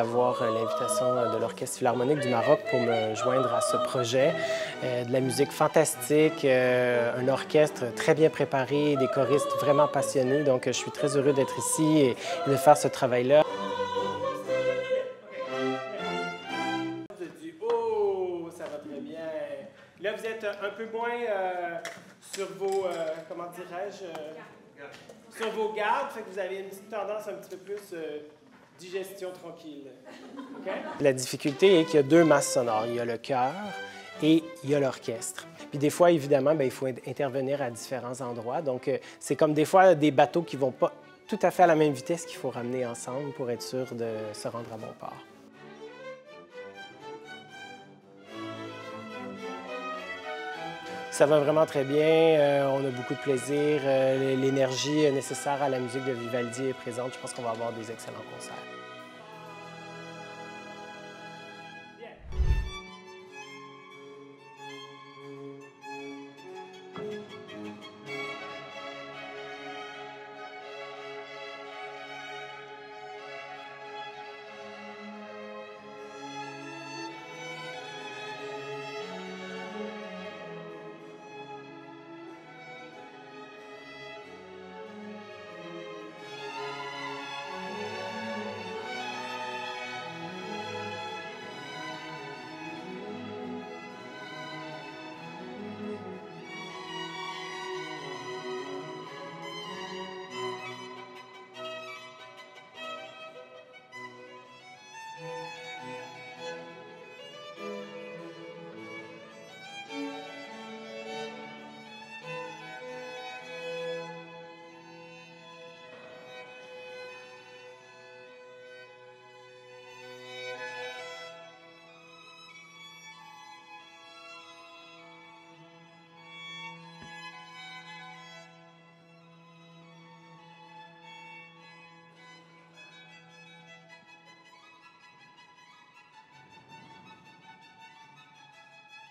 d'avoir l'invitation de l'Orchestre philharmonique du Maroc pour me joindre à ce projet. De la musique fantastique, un orchestre très bien préparé, des choristes vraiment passionnés. Donc, je suis très heureux d'être ici et de faire ce travail-là. Oh, ça va très bien. Là, vous êtes un peu moins sur vos, comment dirais-je, sur vos gardes, fait que vous avez une petite tendance un petit peu plus digestion tranquille. Okay? La difficulté est qu'il y a deux masses sonores. Il y a le chœur et il y a l'orchestre. Puis des fois, évidemment, bien, il faut intervenir à différents endroits. Donc, c'est comme des fois des bateaux qui ne vont pas tout à fait à la même vitesse qu'il faut ramener ensemble pour être sûr de se rendre à bon port. Ça va vraiment très bien, on a beaucoup de plaisir, l'énergie nécessaire à la musique de Vivaldi est présente. Je pense qu'on va avoir des excellents concerts.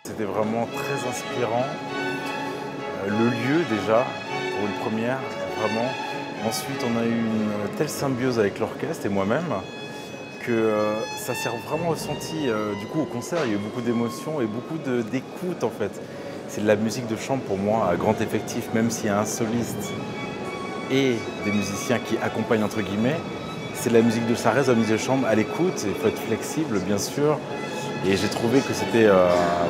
C'était vraiment très inspirant. Le lieu déjà, pour une première, vraiment. Ensuite, on a eu une telle symbiose avec l'orchestre et moi-même que ça s'est vraiment ressenti du coup au concert. Il y a eu beaucoup d'émotions et beaucoup d'écoute en fait. C'est de la musique de chambre pour moi à grand effectif, même s'il y a un soliste et des musiciens qui accompagnent entre guillemets. C'est de la musique ça reste de la musique de chambre à l'écoute. Il faut être flexible bien sûr. Et j'ai trouvé que c'était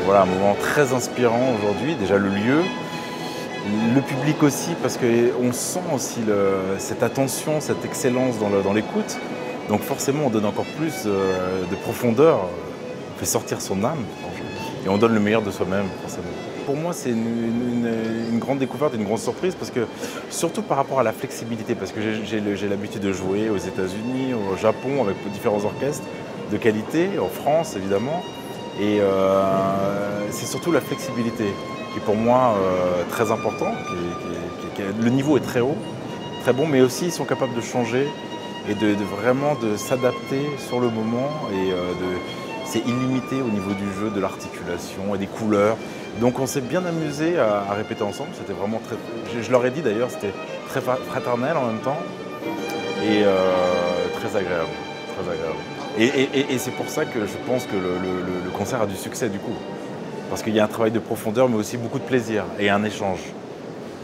voilà, un moment très inspirant aujourd'hui, déjà le lieu, le public aussi, parce qu'on sent aussi cette attention, cette excellence dans l'écoute. Donc forcément, on donne encore plus de profondeur, on fait sortir son âme, et on donne le meilleur de soi-même, forcément. Pour moi, c'est une grande découverte, une grande surprise, parce que surtout par rapport à la flexibilité, parce que j'ai l'habitude de jouer aux États-Unis, au Japon, avec différents orchestres de qualité, en France évidemment, et c'est surtout la flexibilité qui est pour moi très important, le niveau est très haut, très bon, mais aussi ils sont capables de changer et vraiment de s'adapter sur le moment, et c'est illimité au niveau du jeu, de l'articulation et des couleurs. Donc on s'est bien amusé à répéter ensemble, c'était vraiment très, je leur ai dit d'ailleurs, c'était très fraternel en même temps, et très agréable, très agréable. Et c'est pour ça que je pense que le concert a du succès du coup. Parce qu'il y a un travail de profondeur, mais aussi beaucoup de plaisir et un échange.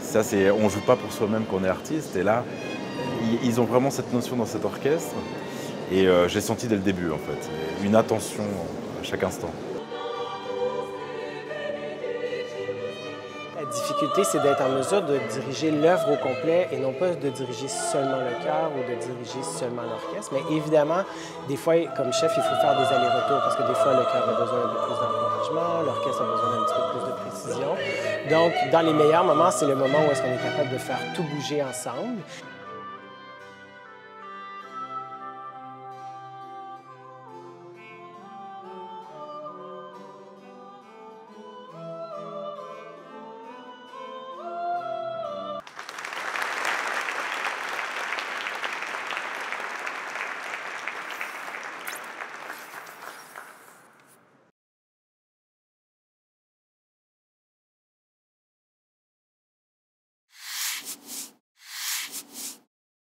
Ça, on ne joue pas pour soi-même quand on est artiste. Et là, ils ont vraiment cette notion dans cet orchestre. Et j'ai senti dès le début, en fait, une attention à chaque instant. La difficulté, c'est d'être en mesure de diriger l'œuvre au complet et non pas de diriger seulement le chœur ou de diriger seulement l'orchestre. Mais évidemment, des fois, comme chef, il faut faire des allers-retours parce que des fois, le chœur a besoin d'un peu plus d'encouragement, l'orchestre a besoin d'un petit peu plus de précision. Donc, dans les meilleurs moments, c'est le moment où est-ce qu'on est capable de faire tout bouger ensemble.